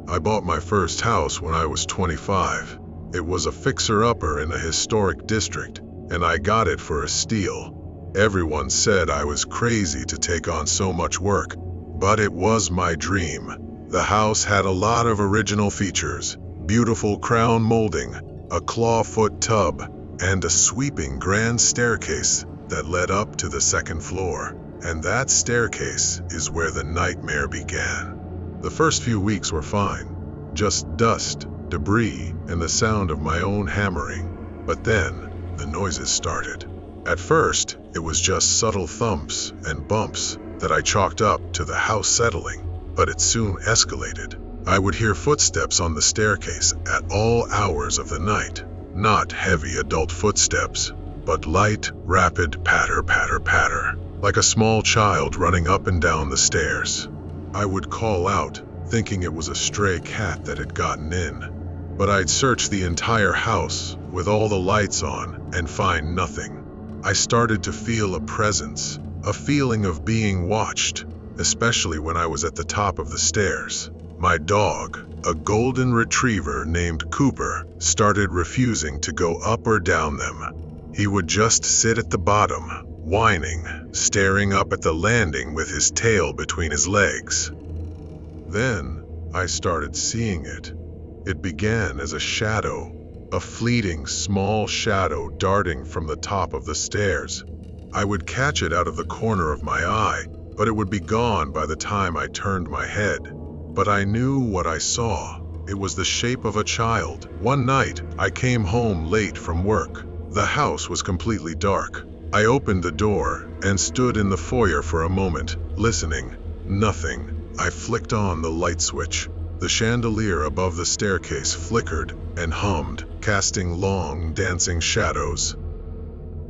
I bought my first house when I was 25. It was a fixer-upper in a historic district, and I got it for a steal. Everyone said I was crazy to take on so much work, but it was my dream. The house had a lot of original features: beautiful crown molding, a clawfoot tub, and a sweeping grand staircase that led up to the second floor. And that staircase is where the nightmare began. The first few weeks were fine, just dust, debris, and the sound of my own hammering. But then, the noises started. At first, it was just subtle thumps and bumps that I chalked up to the house settling, but it soon escalated. I would hear footsteps on the staircase at all hours of the night. Not heavy adult footsteps, but light, rapid patter, patter, patter, like a small child running up and down the stairs. I would call out, thinking it was a stray cat that had gotten in. But I'd search the entire house with all the lights on and find nothing. I started to feel a presence, a feeling of being watched, especially when I was at the top of the stairs. My dog, a golden retriever named Cooper, started refusing to go up or down them. He would just sit at the bottom, whining, staring up at the landing with his tail between his legs. Then I started seeing it. It began as a shadow, a fleeting small shadow darting from the top of the stairs. I would catch it out of the corner of my eye, but it would be gone by the time I turned my head. But I knew what I saw. It was the shape of a child. One night, I came home late from work. The house was completely dark. I opened the door and stood in the foyer for a moment, listening. Nothing. I flicked on the light switch. The chandelier above the staircase flickered and hummed, casting long, dancing shadows.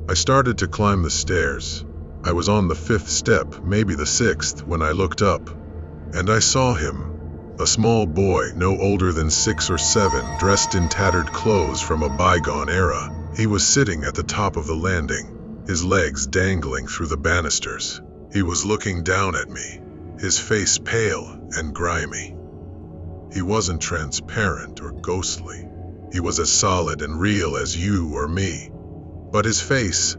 I started to climb the stairs. I was on the 5th step, maybe the 6th, when I looked up. And I saw him. A small boy, no older than 6 or 7, dressed in tattered clothes from a bygone era. He was sitting at the top of the landing, his legs dangling through the banisters. He was looking down at me, his face pale and grimy. He wasn't transparent or ghostly. He was as solid and real as you or me. But his face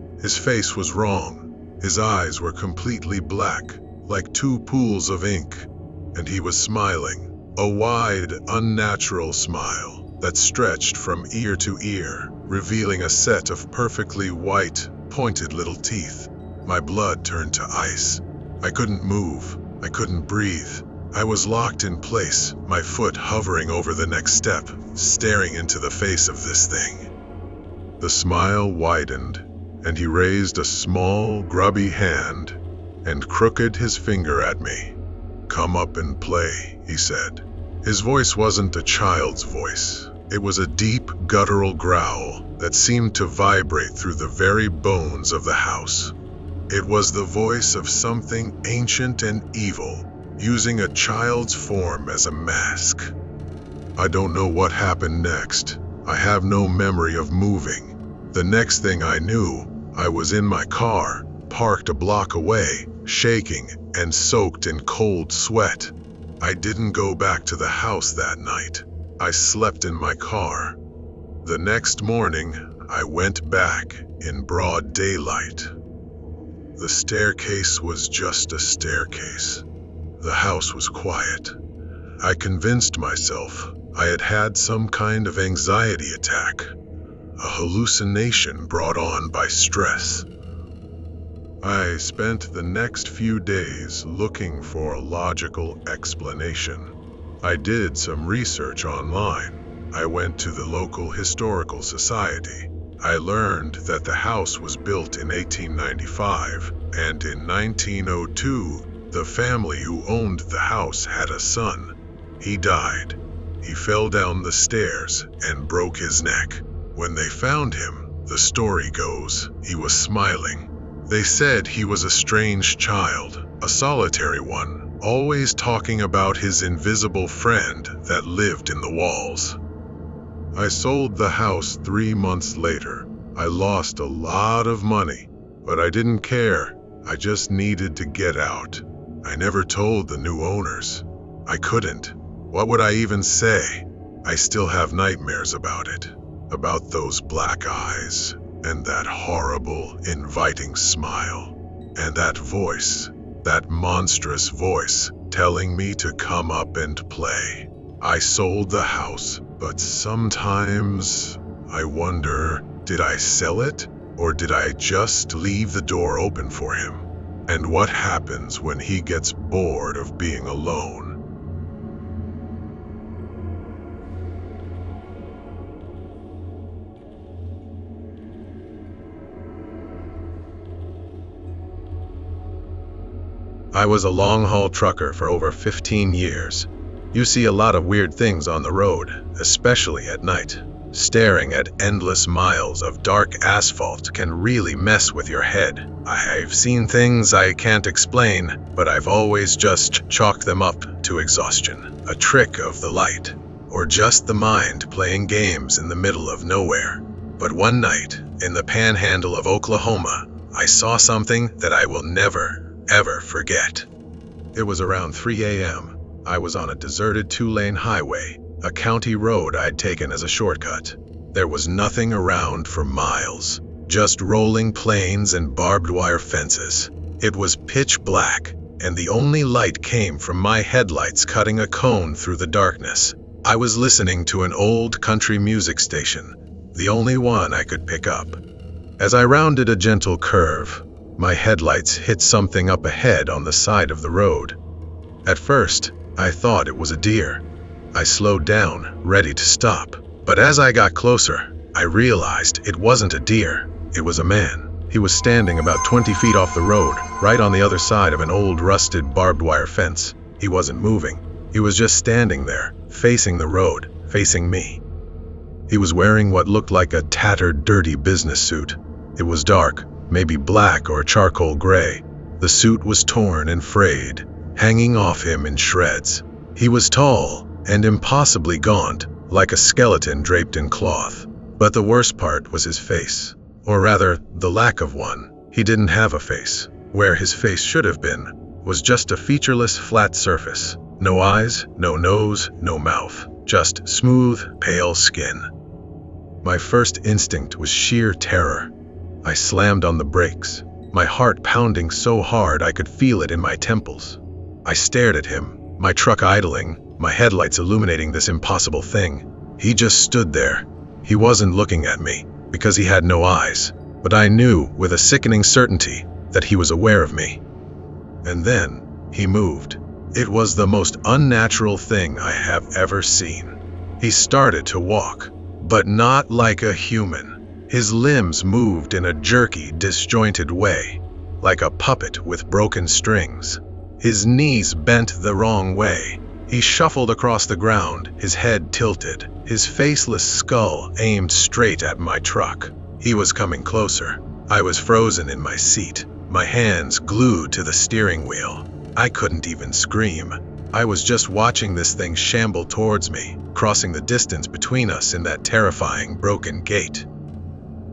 was wrong. His eyes were completely black, like 2 pools of ink. And he was smiling, a wide, unnatural smile that stretched from ear to ear, revealing a set of perfectly white, pointed little teeth. My blood turned to ice. I couldn't move. I couldn't breathe. I was locked in place, my foot hovering over the next step, staring into the face of this thing. The smile widened, and he raised a small, grubby hand and crooked his finger at me. "Come up and play," he said. His voice wasn't a child's voice. It was a deep, guttural growl that seemed to vibrate through the very bones of the house. It was the voice of something ancient and evil, using a child's form as a mask. I don't know what happened next. I have no memory of moving. The next thing I knew, I was in my car, parked a block away, shaking and soaked in cold sweat. I didn't go back to the house that night. I slept in my car. The next morning, I went back in broad daylight. The staircase was just a staircase. The house was quiet. I convinced myself I had had some kind of anxiety attack, a hallucination brought on by stress. I spent the next few days looking for a logical explanation. I did some research online. I went to the local historical society. I learned that the house was built in 1895, and in 1902, the family who owned the house had a son. He died. He fell down the stairs and broke his neck. When they found him, the story goes, he was smiling. They said he was a strange child, a solitary one, always talking about his invisible friend that lived in the walls. I sold the house 3 months later. I lost a lot of money, but I didn't care. I just needed to get out. I never told the new owners. I couldn't. What would I even say? I still have nightmares about it, about those black eyes, and that horrible, inviting smile, and that voice, that monstrous voice, telling me to come up and play. I sold the house, but sometimes I wonder, did I sell it, or did I just leave the door open for him? And what happens when he gets bored of being alone? I was a long-haul trucker for over 15 years. You see a lot of weird things on the road, especially at night. Staring at endless miles of dark asphalt can really mess with your head. I've seen things I can't explain, but I've always just chalked them up to exhaustion, a trick of the light, or just the mind playing games in the middle of nowhere. But one night, in the panhandle of Oklahoma, I saw something that I will never, ever forget. It was around 3 a.m. I was on a deserted 2-lane highway, a county road I'd taken as a shortcut. There was nothing around for miles, just rolling plains and barbed wire fences. It was pitch black, and the only light came from my headlights cutting a cone through the darkness. I was listening to an old country music station, the only one I could pick up. As I rounded a gentle curve, my headlights hit something up ahead on the side of the road. At first, I thought it was a deer. I slowed down, ready to stop. But as I got closer, I realized it wasn't a deer. It was a man. He was standing about 20 feet off the road, right on the other side of an old rusted barbed wire fence. He wasn't moving. He was just standing there, facing the road, facing me. He was wearing what looked like a tattered, dirty business suit. It was dark, maybe black or charcoal gray. The suit was torn and frayed, hanging off him in shreds. He was tall and impossibly gaunt, like a skeleton draped in cloth. But the worst part was his face, or rather, the lack of one. He didn't have a face. Where his face should have been was just a featureless, flat surface. No eyes, no nose, no mouth, just smooth, pale skin. My first instinct was sheer terror. I slammed on the brakes, my heart pounding so hard I could feel it in my temples. I stared at him, my truck idling, my headlights illuminating this impossible thing. He just stood there. He wasn't looking at me, because he had no eyes, but I knew with a sickening certainty that he was aware of me. And then, he moved. It was the most unnatural thing I have ever seen. He started to walk, but not like a human. His limbs moved in a jerky, disjointed way, like a puppet with broken strings. His knees bent the wrong way. He shuffled across the ground, his head tilted, his faceless skull aimed straight at my truck. He was coming closer. I was frozen in my seat, my hands glued to the steering wheel. I couldn't even scream. I was just watching this thing shamble towards me, crossing the distance between us in that terrifying broken gate.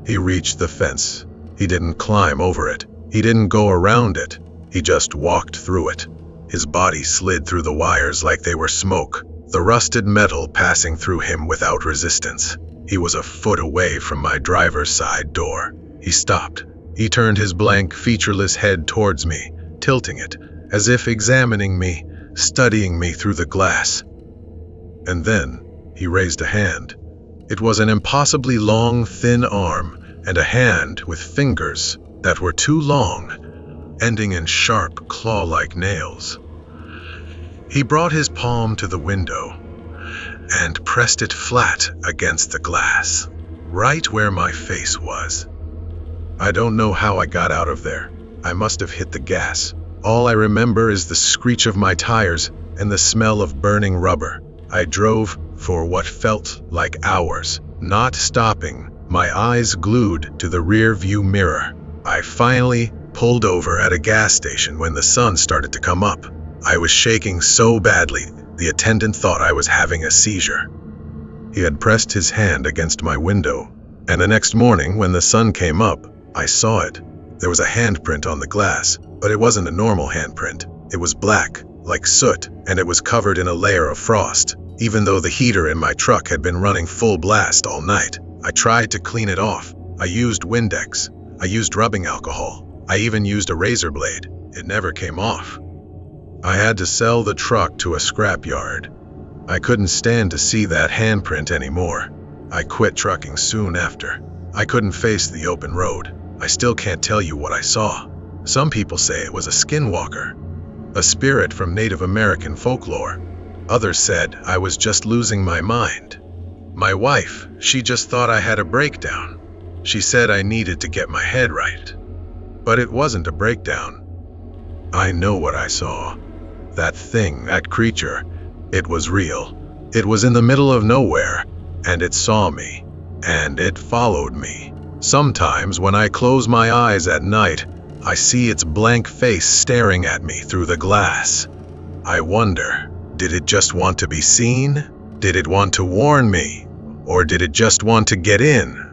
He reached the fence. He didn't climb over it. He didn't go around it. He just walked through it. His body slid through the wires like they were smoke, the rusted metal passing through him without resistance. He was a foot away from my driver's side door. He stopped. He turned his blank, featureless head towards me, tilting it, as if examining me, studying me through the glass. And then, he raised a hand. It was an impossibly long, thin arm, and a hand with fingers that were too long, ending in sharp, claw-like nails. He brought his palm to the window and pressed it flat against the glass, right where my face was. I don't know how I got out of there. I must have hit the gas. All I remember is the screech of my tires and the smell of burning rubber. I drove for what felt like hours, not stopping, my eyes glued to the rear view mirror. I finally pulled over at a gas station when the sun started to come up. I was shaking so badly, the attendant thought I was having a seizure. He had pressed his hand against my window, and the next morning when the sun came up, I saw it. There was a handprint on the glass, but it wasn't a normal handprint. It was black, like soot, and it was covered in a layer of frost, even though the heater in my truck had been running full blast all night. I tried to clean it off. I used Windex. I used rubbing alcohol. I even used a razor blade. It never came off. I had to sell the truck to a scrapyard. I couldn't stand to see that handprint anymore. I quit trucking soon after. I couldn't face the open road. I still can't tell you what I saw. Some people say it was a skinwalker, a spirit from Native American folklore. Others said I was just losing my mind. My wife, she just thought I had a breakdown. She said I needed to get my head right. But it wasn't a breakdown. I know what I saw. That thing, that creature, it was real. It was in the middle of nowhere, and it saw me, and it followed me. Sometimes when I close my eyes at night, I see its blank face staring at me through the glass. I wonder, did it just want to be seen? Did it want to warn me? Or did it just want to get in?